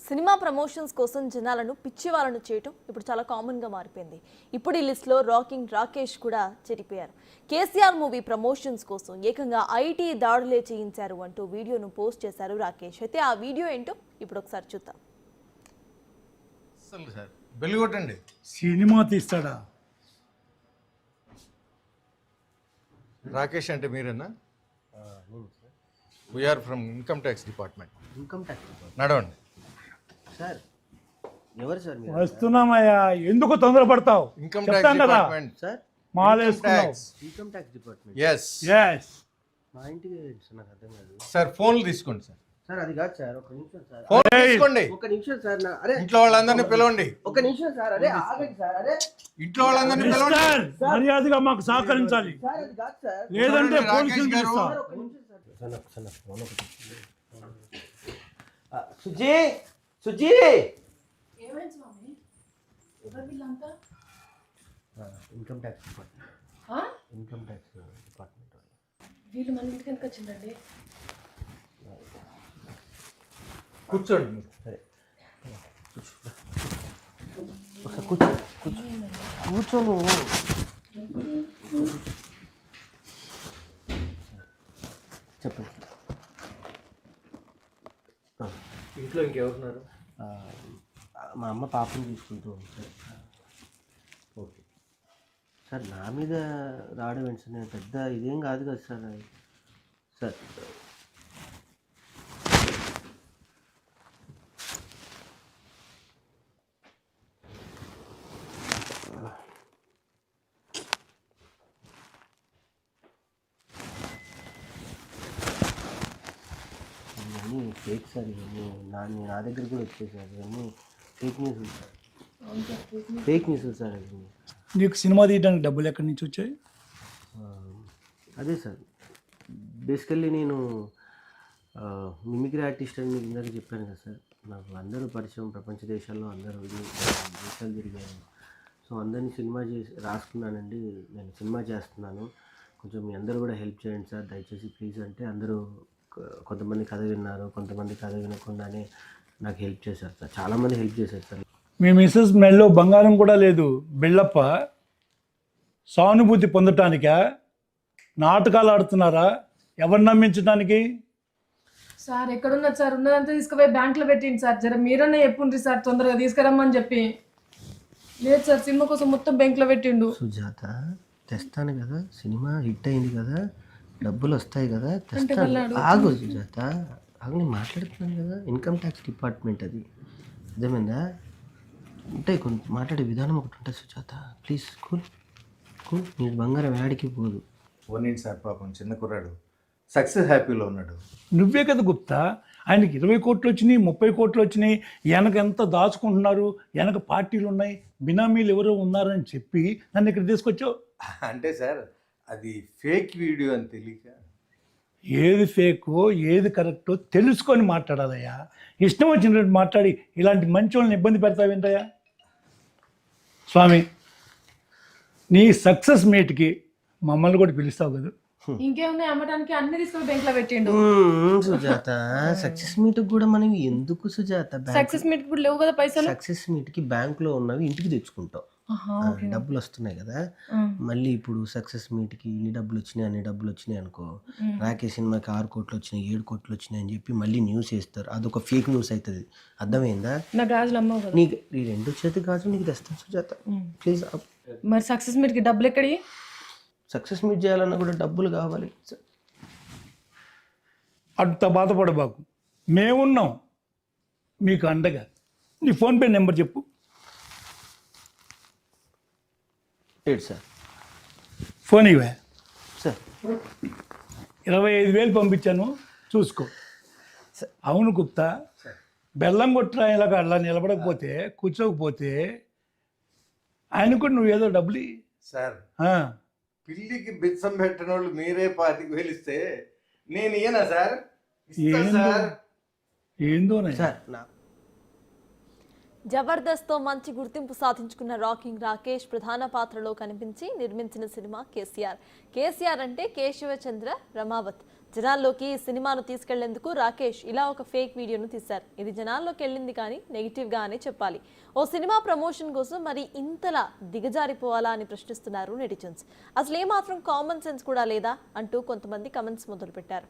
Cinema promotions కోసం జనాలను పిచ్చివాళ్ళను చేయటం ఇప్పుడు చాలా కామన్గా మారిపోయింది. ఇప్పుడు ఈ లిస్ట్లో రాకింగ్ రాకేష్ కూడా చేరిపోయారు. కేసీఆర్ మూవీ ప్రమోషన్స్ కోసం ఏకంగా ఐటీ దాడులే చేయించారు అంటూ వీడియోను పోస్ట్ చేశారు రాకేష్. అయితే ఆ వీడియో ఏంటో ఇప్పుడు ఒకసారి చూద్దాం. సినిమా తీస్తాడా రాకేష్ అంటే మీరేనా? We are from income tax department. Income tax department నడవండి సార్. ఎవరు సార్ మీరు? వస్తున్నామయ్యా, ఎందుకు తొందరపడతావు? ఇన్కమ్ చెప్తాం ట్యాక్స్ కదా. డిపార్ట్మెంట్. సార్ మాలేసుకున్నావు. Income tax department. yes yes మా ఇంటికి ఏంటి సార్? నాకు అర్థం కాదు సార్. ఫోన్లు తీసుకోండి సార్. సార్. అది కాదు సార్, ఒక నిమిషం సార్. ఫోన్ తీసుకోండి. ఒక నిమిషం సార్. అరే ఇంట్లో వాళ్ళందరినీ పిలవండి. ఒక నిమిషం సార్. అరే ఆగండి సార్. అరే ఇంట్లో వాళ్ళందరినీ పిలవండి. మిస్టర్, మర్యాదగా మాకు సహకరించాలి, సార్ అది కాదు సార్. లేదంటే చూడండి, పోలీసులు రాకేష్ గారు. పిలుస్తా. సార్ ఒక నిమిషం సార్. సార్ నాకు ఫోన్ ఒకటి. సుజీ సుజీ ఏమైంది స్వామి? ఎవరు వీళ్ళంతా? Income tax department. ఆ? Income tax department. వీళ్ళు మన ఇంటికి ఎందుకు వచ్చిందండి? కూర్చోండి మీరు. సరే ఒకసారి కూర్చో కూర్చో కూర్చోను. చెప్పండి. ఇంట్లో ఇంకెవరున్నారు? మా అమ్మ పాపని చూసుకుంటూ ఉంది సార్. ఓకే సార్ నా మీద రావడం ఏంటి సార్? నేను పెద్ద ఇదేం కాదు కదా సార్. సార్ ఇవన్నీ ఫేక్ సార్. ఇవన్నీ నా దగ్గర కూడా వచ్చాయి సార్. ఇవన్నీ fake news sir. Fake news sir. ఇవన్నీ నీకు సినిమా తీయడానికి డబ్బులు ఎక్కడి నుంచి వచ్చాయి? అదే సార్, బేసికల్లీ నేను మిమిక్రీ ఆర్టిస్ట్ అని మీకు ఇందాక చెప్పాను కదా సార్. నాకు అందరూ పరిచయం, ప్రపంచ దేశాల్లో అందరూ దేశాలు తిరిగాను. సో అందరినీ సినిమా చేసి రాసుకున్నానండి. నేను సినిమా చేస్తున్నాను, కొంచెం మీ అందరూ కూడా హెల్ప్ చేయండి సార్ దయచేసి ప్లీజ్ అంటే అందరూ కొంతమంది కథ విన్నారు, కొంతమంది కథ వినకుండానే నాకు హెల్ప్ చేశారు సార్. చాలామంది హెల్ప్ చేశారు సార్. మీ మిస్సెస్ మెల్లో బంగారం కూడా లేదు. బిళ్ళప్ప సానుభూతి పొందటానికా? నాటకాలు ఆడుతున్నారా? ఎవరు నమ్మించడానికి? సార్ ఎక్కడున్నది సార్? ఉన్నదంతా తీసుకుపోయి బ్యాంకులో పెట్టింది సార్. జర మీరన్నా చెప్పుండ్రి సార్, తొందరగా తీసుకురమ్మని చెప్పి. లేదు సార్, సినిమా కోసం మొత్తం బ్యాంకులో పెట్టిండు. సుజాత తెస్తాను కదా, సినిమా హిట్ అయింది కదా, డబ్బులు వస్తాయి కదా, తెస్తాను. ఆగు సుజాత ఆగు, నేను మాట్లాడుతున్నాను కదా. ఇన్కమ్ ట్యాక్స్ డిపార్ట్మెంట్ అది, అర్థమైందా? ఉంటాయి కొంత మాట్లాడే విధానం ఒకటి ఉంటుంది సుజాత. Please cool cool. నీ బంగారం వేడికి పోదు. పోనీండి సార్, పాపం చిన్న కుర్రాడు సక్సెస్ హ్యాపీలో ఉన్నాడు. నువ్వే కదా గుప్తా, ఆయనకి 20 కోట్లు వచ్చినాయి, 30 కోట్లు వచ్చినాయి, వెనక ఎంత దాచుకుంటున్నారు, వెనక పార్టీలు ఉన్నాయి, బినామీలు ఎవరో ఉన్నారని చెప్పి నన్ను ఇక్కడ తీసుకొచ్చావు. అంటే సార్ అది ఫేక్ వీడియో అని తెలియక. ఏది ఫేకో ఏది కరెక్టో తెలుసుకొని మాట్లాడాలయ్యా. ఇష్టం వచ్చినట్టు మాట్లాడి ఇలాంటి మంచి వాళ్ళని ఇబ్బంది పెడతావేంటయ్యా? స్వామి, నీ సక్సెస్ మీట్కి మమ్మల్ని కూడా పిలుస్తావు కదా. ఇంకేమున్నాయి అమ్మటానికి? అన్ని తీసుకుని బ్యాంకులో పెట్టిండు. సుజాత సక్సెస్ మీట్ కూడా మనం ఎందుకు సుజాత? సక్సెస్ మీట్ కూడా లేవు కదా పైసలు. సక్సెస్ మీట్ కి బ్యాంక్ లో ఉన్నవి ఇంటికి తెచ్చుకుంటాం. డబ్బులు వస్తున్నాయి కదా, మళ్ళీ ఇప్పుడు సక్సెస్ మీట్ కి ఇన్ని డబ్బులు వచ్చినాయి అన్ని డబ్బులు వచ్చినాయి అనుకో, రాకేష్ సినిమాకి 6 కోట్లు వచ్చినాయి 7 కోట్లు వచ్చినాయి అని చెప్పి మళ్ళీ న్యూస్ వేస్తారు. అదొక ఫేక్ న్యూస్ అవుతుంది. అర్థమైందా? నా గాజులు అమ్మవు కదా. నీకు ఈ 2 చేతి గాజులు నీకు తెస్తాను సుజాత ప్లీజ్. మరి సక్సెస్ మీట్ కి డబ్బులు ఎక్కడి? సక్సెస్ మీట్ చేయాలన్నా కూడా డబ్బులు కావాలి. అంత బాధపడబాకు, మేమున్నాం మీకు అండగా. నీ ఫోన్పే నెంబర్ చెప్పు. ఏంటి సార్? ఫోన్ ఇవే సార్ 25,000 పంపించాను, చూసుకో. అవును గుప్తా, బెల్లం కొట్టిన ఇలాగ అలా నిలబడకపోతే కూర్చోకపోతే ఆయన కూడా నువ్వు ఏదో డబ్బులు సార్ పిల్లికి బిచ్చం పెట్టిన వాళ్ళు మీరే 25,000 ఇస్తే నేను ఇయ్యనా సార్? ఇస్తా సార్. ఏందో సార్ జబర్దస్త్తో మంచి గుర్తింపు సాధించుకున్న రాకింగ్ రాకేష్ ప్రధాన పాత్రలో కనిపించి నిర్మించిన సినిమా కేసీఆర్. కేసీఆర్ అంటే కేశవచంద్ర రమావత్. జనాల్లోకి ఈ సినిమాను తీసుకెళ్లేందుకు రాకేష్ ఇలా ఒక ఫేక్ వీడియోను తీశారు. ఇది జనాల్లోకి వెళ్ళింది కానీ నెగిటివ్గా అనే చెప్పాలి. ఓ సినిమా ప్రమోషన్ కోసం మరి ఇంతలా దిగజారిపోవాలా అని ప్రశ్నిస్తున్నారు నెటిజన్స్. అసలు ఏమాత్రం కామన్ సెన్స్ కూడా లేదా అంటూ కొంతమంది కమెంట్స్ మొదలుపెట్టారు.